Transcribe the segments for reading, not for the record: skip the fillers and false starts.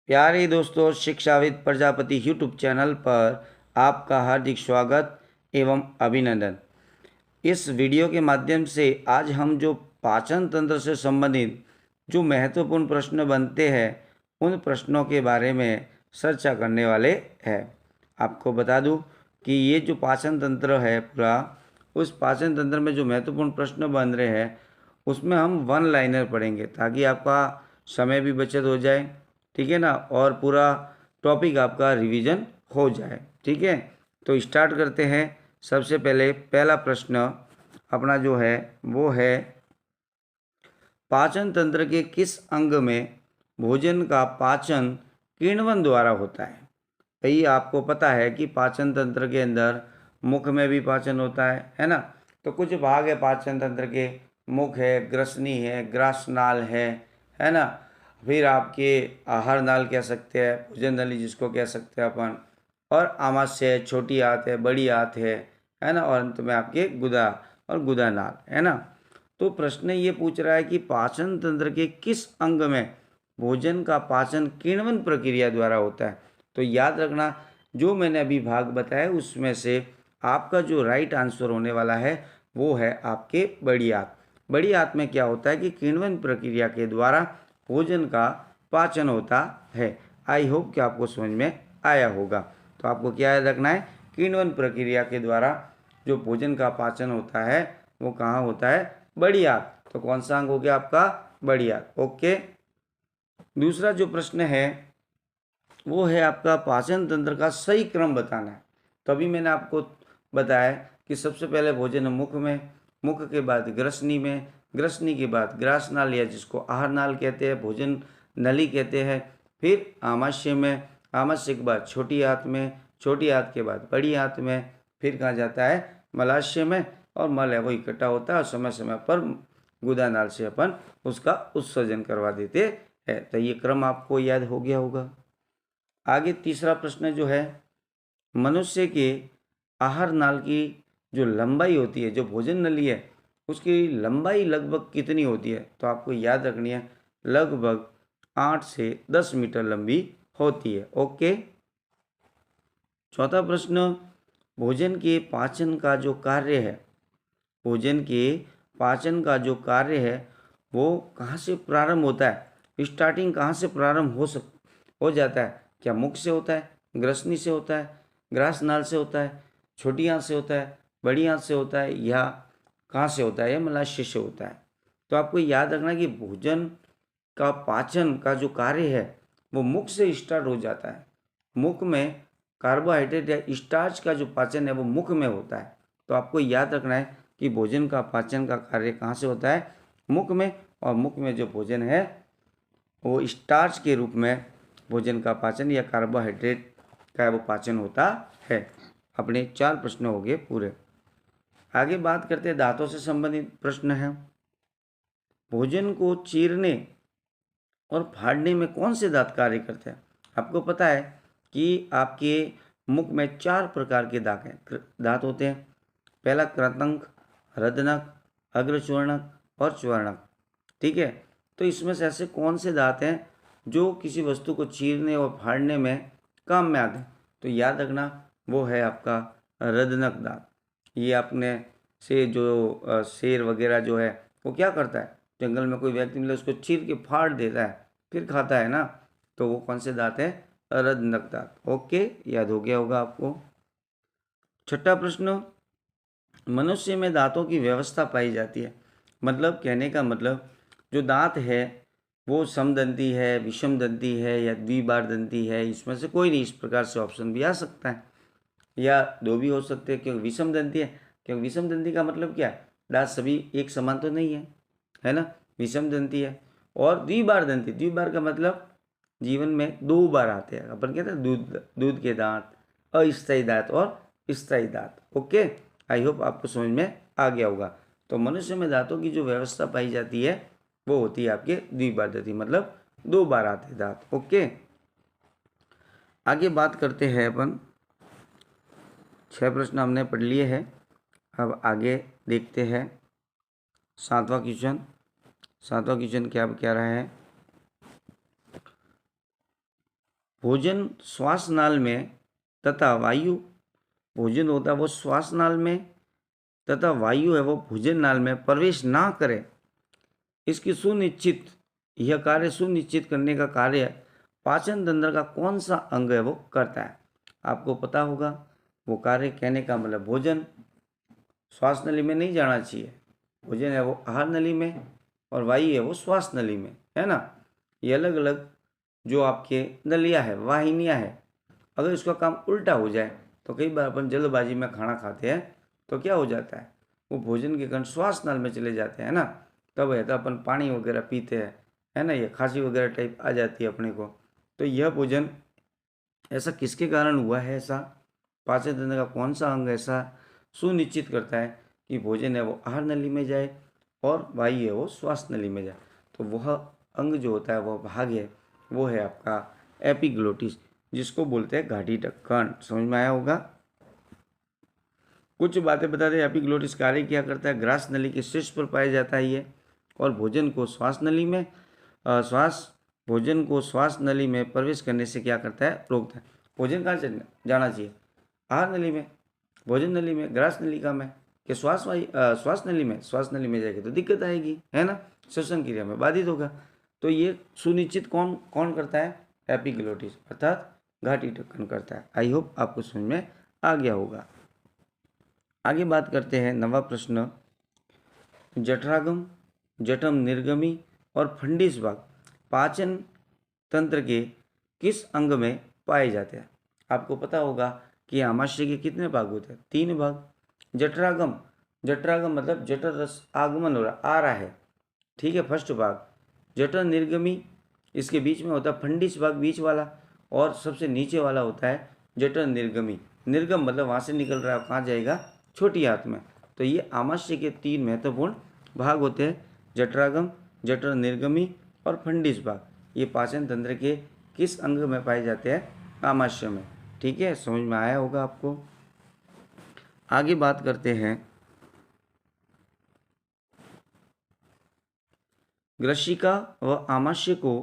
प्यारे दोस्तों, शिक्षाविद प्रजापति यूट्यूब चैनल पर आपका हार्दिक स्वागत एवं अभिनंदन। इस वीडियो के माध्यम से आज हम जो पाचन तंत्र से संबंधित जो महत्वपूर्ण प्रश्न बनते हैं उन प्रश्नों के बारे में चर्चा करने वाले हैं। आपको बता दूं कि ये जो पाचन तंत्र है पूरा, उस पाचन तंत्र में जो महत्वपूर्ण प्रश्न बन रहे हैं उसमें हम वन लाइनर पढ़ेंगे ताकि आपका समय भी बचत हो जाए, ठीक है ना, और पूरा टॉपिक आपका रिवीजन हो जाए। ठीक है, तो स्टार्ट करते हैं। सबसे पहले पहला प्रश्न अपना जो है वो है, पाचन तंत्र के किस अंग में भोजन का पाचन किण्वन द्वारा होता है। भाई आपको पता है कि पाचन तंत्र के अंदर मुख में भी पाचन होता है ना। तो कुछ भाग है पाचन तंत्र के, मुख है, ग्रसनी है, ग्रासनाल है ना, फिर आपके आहार नाल कह सकते हैं, भोजन नली जिसको कह सकते हैं अपन, और आमाशय है, छोटी आंत है, बड़ी आंत है ना, और अंत में आपके गुदा और गुदा नाल है ना। तो प्रश्न ये पूछ रहा है कि पाचन तंत्र के किस अंग में भोजन का पाचन किण्वन प्रक्रिया द्वारा होता है। तो याद रखना, जो मैंने अभी भाग बताया उसमें से आपका जो राइट आंसर होने वाला है वो है आपके बड़ी आंत। बड़ी आंत में क्या होता है कि किण्वन प्रक्रिया के द्वारा भोजन का पाचन होता है। आई होप कि आपको समझ में आया होगा। तो आपको क्या याद रखना है, किण्वन प्रक्रिया के द्वारा जो भोजन का पाचन होता है वो कहाँ होता है, बड़ी आंत। तो कौन सा अंग हो गया आपका, बड़ी आंत। ओके, दूसरा जो प्रश्न है वो है आपका पाचन तंत्र का सही क्रम बताना है। तभी मैंने आपको बताया कि सबसे पहले भोजन मुख में, मुख के बाद ग्रसनी में, ग्रसनी के बाद ग्रासनाल या जिसको आहार नाल कहते हैं, भोजन नली कहते हैं, फिर आमाशय में, आमाशय के बाद छोटी आंत में, छोटी आंत के बाद बड़ी आंत में, फिर कहाँ जाता है, मलाशय में, और मल है वो इकट्ठा होता है और समय समय पर गुदा नाल से अपन उसका उत्सर्जन करवा देते हैं। तो ये क्रम आपको याद हो गया होगा। आगे तीसरा प्रश्न जो है, मनुष्य के आहार नाल की जो लंबाई होती है, जो भोजन नली है उसकी लंबाई लगभग कितनी होती है। तो आपको याद रखनी है, लगभग 8 से 10 मीटर लंबी होती है। ओके, चौथा प्रश्न, भोजन के पाचन का जो कार्य है, भोजन के पाचन का जो कार्य है वो कहाँ से प्रारंभ होता है, स्टार्टिंग कहाँ से प्रारंभ हो जाता है। क्या मुख से होता है, ग्रसनी से होता है, ग्रासनाल से होता है, छोटी आंत से होता है, बड़ी आंत से होता है, या कहाँ से होता है, या मलाशय से होता है। तो आपको याद रखना कि भोजन का पाचन का जो कार्य है वो मुख से स्टार्ट हो जाता है। मुख में कार्बोहाइड्रेट या स्टार्च का जो पाचन है वो मुख में होता है। तो आपको याद रखना है कि भोजन का पाचन का कार्य कहाँ से होता है, मुख में, और मुख में जो भोजन है वो स्टार्च के रूप में भोजन का पाचन या कार्बोहाइड्रेट का वो पाचन होता है। अपने 4 प्रश्न हो गए पूरे। आगे बात करते हैं दांतों से संबंधित प्रश्न है। भोजन को चीरने और फाड़ने में कौन से दांत कार्य करते हैं। आपको पता है कि आपके मुख में 4 प्रकार के दांत होते हैं। पहला कृतंक, रदनक, अग्रच्वर्णक और च्वर्णक। ठीक है, तो इसमें से ऐसे कौन से दांत हैं जो किसी वस्तु को चीरने और फाड़ने में काम में आते हैं। तो याद रखना वो है आपका रदनक दांत। ये आपने से जो शेर वगैरह जो है वो क्या करता है, जंगल में कोई व्यक्ति मिले उसको चीर के फाड़ देता है फिर खाता है ना। तो वो कौन से दांत है, रदनक दांत। ओके, याद हो गया होगा आपको। छठा प्रश्न, मनुष्य में दांतों की व्यवस्था पाई जाती है। मतलब कहने का मतलब जो दांत है वो समदंती है, विषम दंती है या द्विबार दंती है, इसमें से कोई नहीं। इस प्रकार से ऑप्शन भी आ सकता है, या 2 भी हो सकते हैं। क्योंकि विषम दंती है, क्योंकि विषम दंती का मतलब क्या है, दांत सभी एक समान तो नहीं है ना, विषम दंती है। और द्विबार दंती, द्विबार का मतलब जीवन में 2 बार आते हैं। अपन कहते हैं दूध के दांत, अस्थायी दांत और स्थायी दांत। ओके, आई होप आपको समझ में आ गया होगा। तो मनुष्य में दांतों की जो व्यवस्था पाई जाती है वो होती है आपके द्विबार दंती, मतलब 2 बार आते दांत। ओके, आगे बात करते हैं अपन। 6 प्रश्न हमने पढ़ लिए हैं। अब आगे देखते हैं 7वां क्वेश्चन। 7वां क्वेश्चन क्या रहा है, भोजन श्वास नाल में तथा वायु, भोजन होता है वो श्वास नाल में तथा वायु है वो भोजन नाल में प्रवेश ना करे, इसकी सुनिश्चित, यह कार्य सुनिश्चित करने का कार्य पाचन तंत्र का कौन सा अंग है वो करता है। आपको पता होगा वो कार्य, कहने का मतलब भोजन श्वास नली में नहीं जाना चाहिए, भोजन है वो आहार नली में और वायु है वो श्वास नली में, है ना। ये अलग अलग जो आपके नलियाँ है, वाहिनियाँ है, अगर इसका काम उल्टा हो जाए तो कई बार अपन जल्दबाजी में खाना खाते हैं तो क्या हो जाता है, वो भोजन के कण श्वास नाल में चले जाते हैं ना, तब है तो अपन पानी वगैरह पीते हैं, है ना, ये खांसी वगैरह टाइप आ जाती है अपने को। तो यह भोजन ऐसा किसके कारण हुआ है, ऐसा पाचन तंत्र का कौन सा अंग ऐसा सुनिश्चित करता है कि भोजन है वो आहार नली में जाए और वायु है वो श्वास नली में जाए। तो वह अंग जो होता है, वह भाग है, वो है आपका एपिग्लोटिस, जिसको बोलते हैं घाटी ढक्कन। समझ में आया होगा। कुछ बातें बता दें, एपिग्लोटिस कार्य क्या करता है। ग्रास नली के शीर्ष पर पाया जाता है ये, और भोजन को श्वास नली में भोजन को श्वास नली में प्रवेश करने से क्या करता है, रोकता है। भोजन कहाँ जाना चाहिए, आहार नली में, भोजन नली में, ग्रास नलिका में, कि श्वास नली में, श्वास नली में जाएगी तो दिक्कत आएगी, है ना, श्वसन क्रिया में बाधित होगा। तो ये सुनिश्चित कौन कौन करता है, एपिग्लोटिस अर्थात घाटी ढक्कन करता है। आई होप आपको समझ में आ गया होगा। आगे बात करते हैं, नवा प्रश्न, जठरागम, जठम निर्गमी और फंडिस भाग पाचन तंत्र के किस अंग में पाए जाते हैं। आपको पता होगा कि आमाशय के कितने भाग होते हैं, 3 भाग। जठरागम, जठरागम मतलब जठर रस आगमन हो रहा, आ रहा है, ठीक है, फर्स्ट भाग। जठर निर्गमी, इसके बीच में होता है फंडिस भाग, बीच वाला, और सबसे नीचे वाला होता है जठर निर्गमी। निर्गम मतलब वहाँ से निकल रहा है, कहाँ जाएगा, छोटी आंत में। तो ये आमाशय के 3 महत्वपूर्ण भाग होते हैं, जठरागम, जठर निर्गमी और फंडिस भाग। ये पाचन तंत्र के किस अंग में पाए जाते हैं, आमाशय में। ठीक है, समझ में आया होगा आपको। आगे बात करते हैं, ग्रशिका व आमाशय को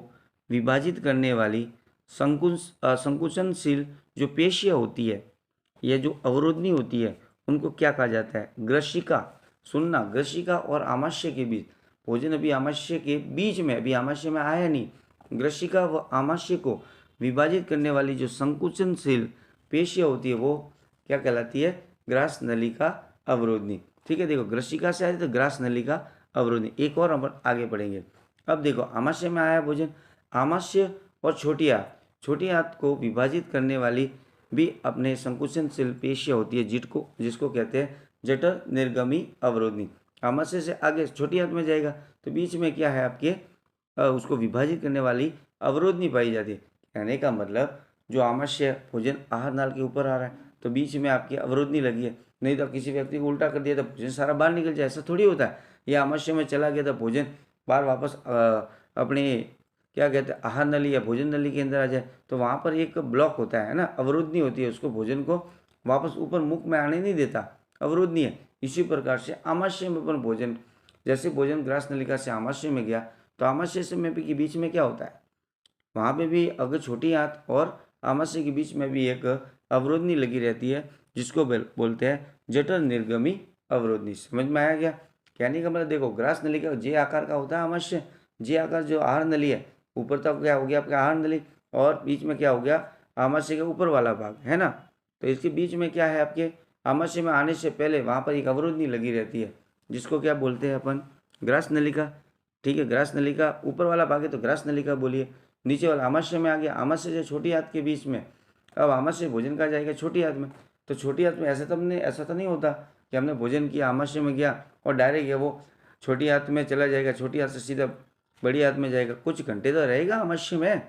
विभाजित करने वाली संकुचनशील जो पेशियाँ होती है, यह जो अवरोधनी होती है, उनको क्या कहा जाता है, ग्रशिका। सुनना, ग्रशिका और आमाशय के बीच, भोजन अभी आमाशय के बीच में, अभी आमाशय में आया नहीं, ग्रशिका व आमाशय को विभाजित करने वाली जो संकुचनशील पेशियाँ होती है वो क्या कहलाती है, ग्रास नलिका अवरोधनी। ठीक है, देखो ग्रशिका से आए तो ग्रास नलिका अवरोधनी। एक और हम आगे बढ़ेंगे। अब देखो आमाशय में आया भोजन, आमाशय और छोटी आंत को विभाजित करने वाली भी अपने संकुचनशील पेशियाँ होती है, जिसको कहते हैं जठर निर्गमी अवरोधनी। आमाशय से आगे छोटी आंत में जाएगा तो बीच में क्या है आपके, उसको विभाजित करने वाली अवरोधनी पाई जाती है। कहने का मतलब जो आमाशय भोजन आहार नाल के ऊपर आ रहा है तो बीच में आपकी अवरोधनी लगी है, नहीं तो किसी व्यक्ति को उल्टा कर दिया तो भोजन सारा बाहर निकल जाए, ऐसा थोड़ी होता है। ये आमाशय में चला गया तो भोजन बाहर वापस अपने क्या कहते हैं आहार नली या भोजन नली के अंदर आ जाए, तो वहाँ पर एक ब्लॉक होता है ना, अवरोधनी होती है, उसको भोजन को वापस ऊपर मुख में आने नहीं देता, अवरोधनी है। इसी प्रकार से आमाशय में अपन भोजन, जैसे भोजन ग्रास नलिका से आमाशय में गया तो आमाशय से में भी के बीच में क्या होता है, वहाँ पे भी अगर छोटी आंत और आमाशय के बीच में भी एक अवरोधनी लगी रहती है, जिसको बोलते हैं जठर निर्गमी अवरोधनी। समझ में आया क्या। कहने का मतलब देखो ग्रास नलिका जे आकार का होता है आमाशय, जे आकार जो आहार नली है, ऊपर तक क्या हो गया आपका आहार नली, और बीच में क्या हो गया आमाशय के ऊपर वाला भाग, है ना। तो इसके बीच में क्या है आपके, आमाशय में आने से पहले वहाँ पर एक अवरोधनी लगी रहती है, जिसको क्या बोलते हैं अपन, ग्रास नलिका। ठीक है, ग्रास नलिका ऊपर वाला भाग है तो ग्रास नलिका बोलिए। नीचे वाला आमाशय में आ गया, आमाशय से छोटी आंत के बीच में, अब आमाशय भोजन का जाएगा छोटी आंत में, तो छोटी आंत में ऐसा तो नहीं होता कि हमने भोजन किया आमाशय में गया और डायरेक्ट है वो छोटी आंत में चला जाएगा, छोटी आंत से सीधा बड़ी आंत में जाएगा, कुछ घंटे तो रहेगा आमाशय में,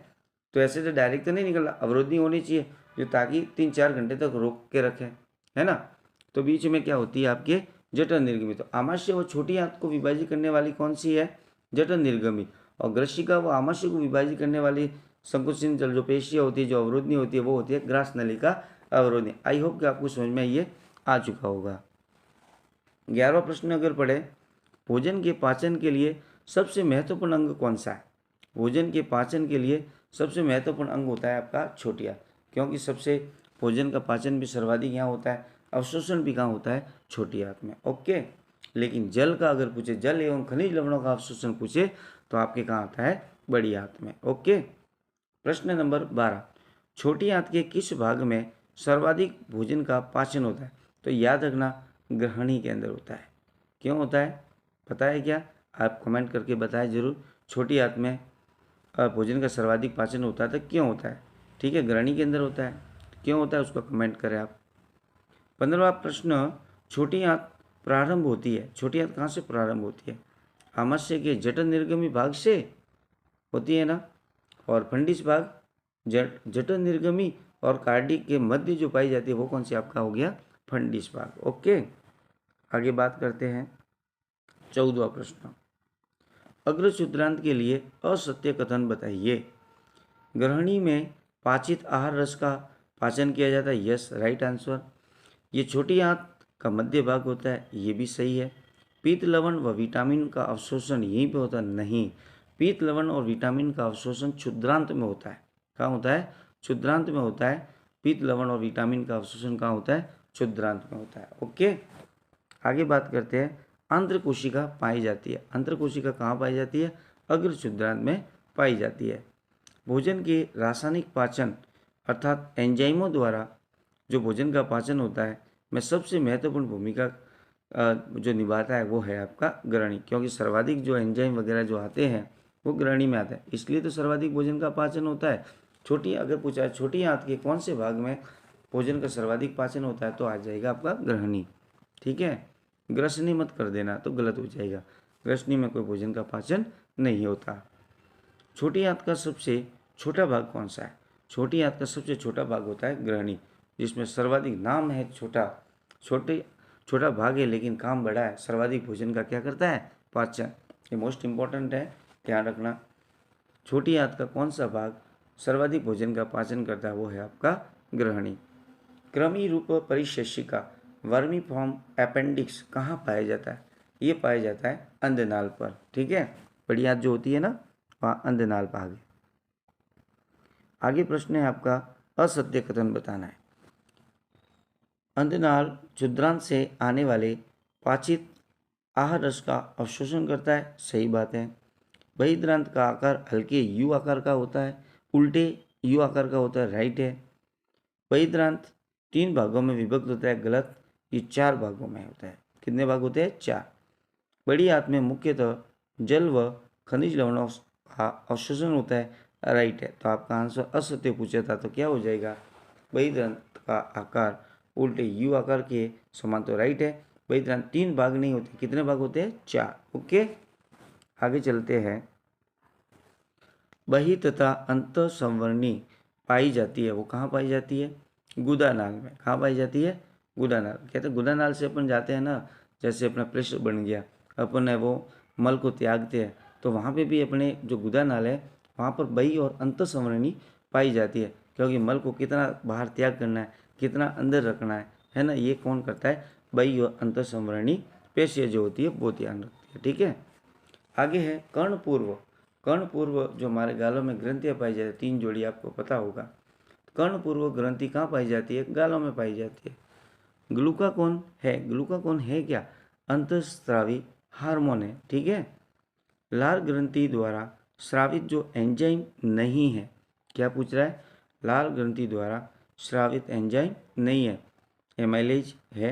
तो ऐसे तो डायरेक्ट तो नहीं निकलना, अवरोधनी होनी चाहिए जो ताकि 3-4 घंटे तक रोक के रखे, है ना। तो बीच में क्या होती है आपके जठर निर्गमी। तो आमाशय और छोटी आंत को विभाजित करने वाली कौन सी है, जठर निर्गमी, और ग्रशिका व आमाशय को विभाजित करने वाली संकुचन जो पेशियाँ होती है, जो अवरोधनी होती है, वो होती है ग्रास नलिका अवरोधनी। आई होप कि आपको समझ में ये आ चुका होगा। 11वां प्रश्न अगर पढ़े, भोजन के पाचन के लिए सबसे महत्वपूर्ण अंग कौन सा है। भोजन के पाचन के लिए सबसे महत्वपूर्ण अंग होता है आपका छोटी आंत, क्योंकि सबसे भोजन का पाचन भी सर्वाधिक यहाँ होता है, अवशोषण भी कहाँ होता है, छोटी आंत में। ओके, लेकिन जल का अगर पूछे, जल एवं खनिज लवणों का अवशोषण पूछे तो आपके कहाँ आता है, बड़ी आंत में। ओके, प्रश्न नंबर 12, छोटी आंत के किस भाग में सर्वाधिक भोजन का पाचन होता है? तो याद रखना, ग्रहणी के अंदर होता है। क्यों होता है, पता है क्या? आप कमेंट करके बताएं जरूर। छोटी आंत में भोजन का सर्वाधिक पाचन होता है तो क्यों होता है? ठीक है, ग्रहणी के अंदर होता है, क्यों होता है उसको कमेंट करें आप। 15वां प्रश्न, छोटी आंत प्रारंभ होती है, छोटी आंत कहाँ से प्रारंभ होती है? आमाशय के जठर निर्गमी भाग से होती है ना, और फंडिस भाग जठर निर्गमी और कार्डिक के मध्य जो पाई जाती है वो कौन सी आपका हो गया, फंडिस भाग। ओके, आगे बात करते हैं। 14वां प्रश्न, अग्र क्षुद्रांत के लिए असत्य कथन बताइए। ग्रहणी में पाचित आहार रस का पाचन किया जाता है, यस राइट आंसर। ये छोटी आंत का मध्य भाग होता है, ये भी सही है। पीत लवण व विटामिन का अवशोषण यहीं पे होता है, नहीं, पीत लवण और विटामिन का अवशोषण क्षुद्रांत में होता है। कहाँ होता है, क्षुद्रांत में होता है। पीत लवण और विटामिन का अवशोषण कहाँ होता है, क्षुद्रांत में होता है। ओके, आगे बात करते हैं। आंत्र कोशिका पाई जाती है, आंत्र कोशिका कहाँ पाई जाती है, अग्र क्षुद्रांत में पाई जाती है। भोजन के रासायनिक पाचन अर्थात एंजाइमों द्वारा जो भोजन का पाचन होता है में सबसे महत्वपूर्ण भूमिका जो निभाता है वो है आपका ग्रहणी, क्योंकि सर्वाधिक जो एंजाइम वगैरह जो आते हैं वो ग्रहणी में आता है, इसलिए तो सर्वाधिक भोजन का पाचन होता है। छोटी अगर पूछा है छोटी आंत के कौन से भाग में भोजन का सर्वाधिक पाचन होता है तो आ जाएगा आपका ग्रहणी। ठीक है, ग्रसनी मत कर देना तो गलत हो जाएगा, ग्रसनी में कोई भोजन का पाचन नहीं होता। छोटी आंत का सबसे छोटा भाग कौन सा है? छोटी आंत का सबसे छोटा भाग होता है ग्रहणी, जिसमें सर्वाधिक, नाम है छोटा भाग है लेकिन काम बड़ा है, सर्वाधिक भोजन का क्या करता है, पाचन। ये मोस्ट इंपॉर्टेंट है, ध्यान रखना। छोटी आंत का कौन सा भाग सर्वाधिक भोजन का पाचन करता है, वो है आपका ग्रहणी। क्रमी रूप परिशेषिका वर्मी फॉर्म अपेंडिक्स कहाँ पाया जाता है? ये पाया जाता है अंधनाल पर। ठीक है, बड़ी आंत जो होती है ना वहाँ अंधनाल भाग है। आगे प्रश्न है आपका, असत्य कथन बताना है। अंधनाल क्षुद्रांत से आने वाले पाचित आहार रस का अवशोषण करता है, सही बात है। बहिर्द्रांत का आकार हल्के यू आकार का होता है, उल्टे यू आकार का होता है, राइट है। बहिर्द्रांत 3 भागों में विभक्त होता है, गलत, ये 4 भागों में होता है। कितने भाग होते हैं, 4। बड़ी आंत में मुख्यतः जल व खनिज लवणों का अवशोषण होता है, राइट है। तो आपका आंसर असत्य पूछा था तो क्या हो जाएगा, बहिर्द्रांत का आकार उल्टे यू आकार के समान, तो राइट है। बहिर्द्रांत 3 भाग नहीं होते, कितने भाग होते हैं, 4। ओके, आगे चलते हैं। बहि तथा अंत संवरणी पाई जाती है, वो कहाँ पाई जाती है, गुदानाल में। कहाँ पाई जाती है, गुदानाल। कहते हैं गुदानाल से अपन जाते हैं ना, जैसे अपना प्रेशर बन गया, अपन है वो मल को त्यागते हैं, तो वहाँ पे भी अपने जो गुदानाल है वहाँ पर बही और अंत संवरणी पाई जाती है, क्योंकि मल को कितना बाहर त्याग करना है, कितना अंदर रखना है ना, ये कौन करता है, बही और अंत संवरणी पेशियाँ जो होती है वो ध्यान रखती है। ठीक है, आगे है कर्णपूर्व। कर्णपूर्व जो हमारे गालों में ग्रंथियाँ पाई जाती है, 3 जोड़ी, आपको पता होगा। कर्णपूर्व ग्रंथि कहाँ पाई जाती है, गालों में पाई जाती है। ग्लूकागोन है, ग्लूकागोन है क्या, अंतःस्रावी हार्मोन है। ठीक है, लाल ग्रंथि द्वारा स्रावित जो एंजाइम नहीं है, क्या पूछ रहा है, लाल ग्रंथि द्वारा स्रावित एंजाइम नहीं है, एमाइलेज है,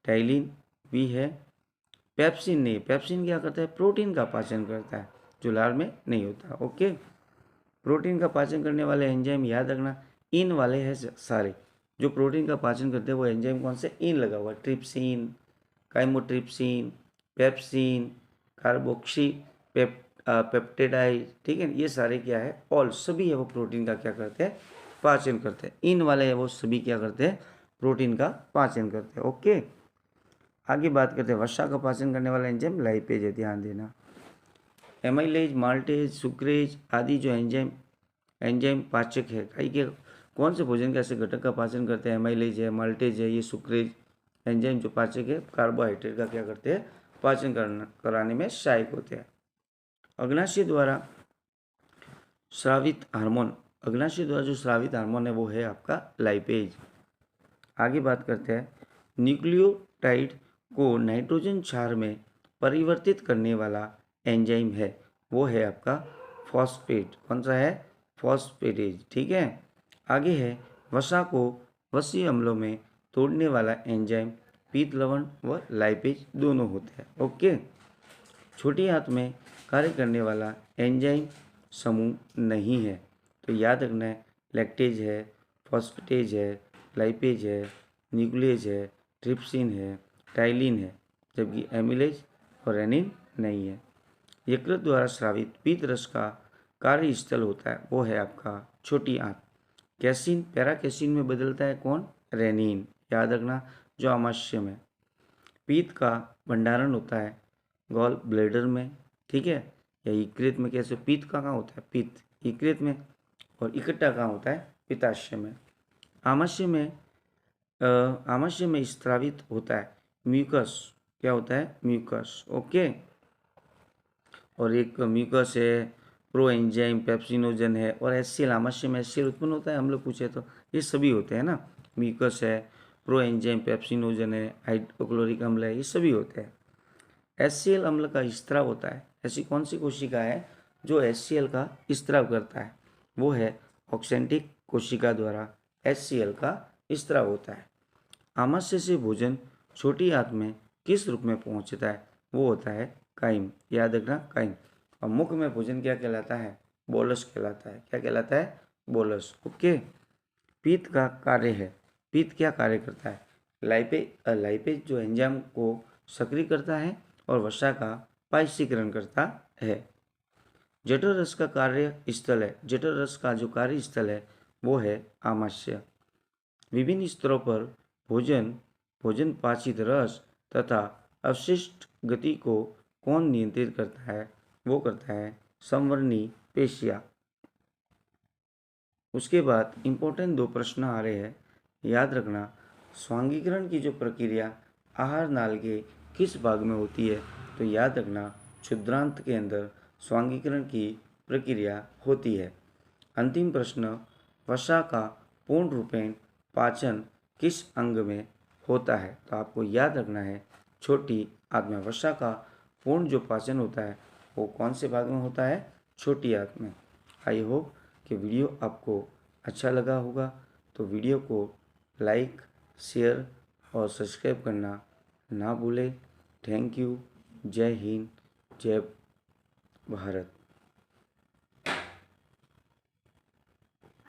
टाइलिन भी है, पेप्सिन नहीं। पेप्सिन क्या करता है, प्रोटीन का पाचन करता है जो लाल में नहीं होता। ओके, प्रोटीन का पाचन करने वाले एंजाइम याद रखना इन वाले हैं सारे, जो प्रोटीन का पाचन करते हैं वो एंजाइम कौन से, इन लगा हुआ, ट्रिप्सिन, काइमोट्रिप्सिन, पेप्सिन, कार्बोक्सी पेप्टिडाइड। ठीक है, ये सारे क्या है, ऑल सभी है वो प्रोटीन का क्या करते हैं, पाचन करते हैं। इन वाले है वो सभी क्या करते हैं, प्रोटीन का पाचन करते हैं। ओके, आगे बात करते हैं वसा का पाचन करने वाला एंजाइम लाइपेज है, ध्यान देना। एमाइलेज, माल्टेज, सुक्रेज आदि जो एंजाइम पाचक है, कई के कौन से भोजन के ऐसे घटक का पाचन करते हैं, एमाइलेज है, माल्टेज है, ये सुक्रेज एंजाइम जो पाचक है कार्बोहाइड्रेट का क्या करते हैं, पाचन कराने में सहायक होते हैं। अग्नाशय द्वारा स्रावित हार्मोन, अग्नाशय द्वारा जो स्रावित हार्मोन है वो है आपका लाइपेज। आगे बात करते हैं, न्यूक्लियोटाइड को नाइट्रोजन क्षार में परिवर्तित करने वाला एंजाइम है, वो है आपका फॉस्फेट। कौन सा है? फॉस्फेटेज। ठीक है। आगे है, वसा को वसीय अम्लों में तोड़ने वाला एंजाइम पीत लवण व लाइपेज दोनों होते हैं। ओके। छोटी आंत में कार्य करने वाला एंजाइम समूह नहीं है, तो याद रखना है लैक्टेज है, फॉस्फेटेज है, लाइपेज है, न्यूक्लियस है, ट्रिप्सिन है, टाइलिन है, जबकि एमिलेज और रेनिन नहीं है। यकृत द्वारा स्रावित पीत रस का कार्यस्थल होता है, वो है आपका छोटी आंत। कैसिन पैराकैसिन में बदलता है कौन? रेनिन। याद रखना, जो आमाशय में। पीत का भंडारण होता है गॉल ब्लैडर में, ठीक है, या यकृत में। कैसे? पीत का कहाँ होता है? पीत यकृत में, और इकट्ठा कहाँ होता है? पित्ताशय में। आमाशय में स्त्रावित होता है म्यूकस। क्या होता है? म्यूकस। ओके। और एक म्यूकस है, प्रो एंजाइम पेप्सिनोजन है, और एचसीएल, आमाशय में एचसीएल उत्पन्न होता है, हम लोग पूछे तो ये सभी होते हैं ना। म्यूकस है, प्रो एंजाइम पेप्सिनोजन है, हाइड्रोक्लोरिक अम्ल है, ये सभी होते हैं। एचसीएल अम्ल का स्त्राव होता है। ऐसी कौन सी कोशिका है जो एचसीएल का स्त्राव करता है? वो है ऑक्सेंटिक कोशिका द्वारा एचसीएल का स्त्राव होता है। आमाशय से भोजन छोटी आंत में किस रूप में पहुंचता है? वो होता है काइम। याद रखना, काइम। और मुख में भोजन क्या कहलाता है? बोलस कहलाता है। क्या कहलाता है? बोलस। ओके। पीत का कार्य है। पीत क्या कार्य करता है? लाइपेज जो एंजाइम को सक्रिय करता है और वसा का पाइशीकरण करता है। जठर रस का कार्य स्थल है, जठर रस का जो कार्य स्थल है वो है आमाशय। विभिन्न स्तरों पर भोजन पाचित रस तथा अवशिष्ट गति को कौन नियंत्रित करता है? वो करता है संवरणी पेशियाँ। उसके बाद इम्पोर्टेंट 2 प्रश्न आ रहे हैं, याद रखना। स्वांगीकरण की जो प्रक्रिया आहार नाल के किस भाग में होती है? तो याद रखना, क्षुद्रांत के अंदर स्वांगीकरण की प्रक्रिया होती है। अंतिम प्रश्न, वसा का पूर्ण रूपेण पाचन किस अंग में होता है? तो आपको याद रखना है छोटी आंत में। वसा का पूर्ण जो पाचन होता है वो कौन से भाग में होता है? छोटी आंत में। आई होप कि वीडियो आपको अच्छा लगा होगा, तो वीडियो को लाइक, शेयर और सब्सक्राइब करना ना भूलें। Thank you. जय हिंद, जय भारत।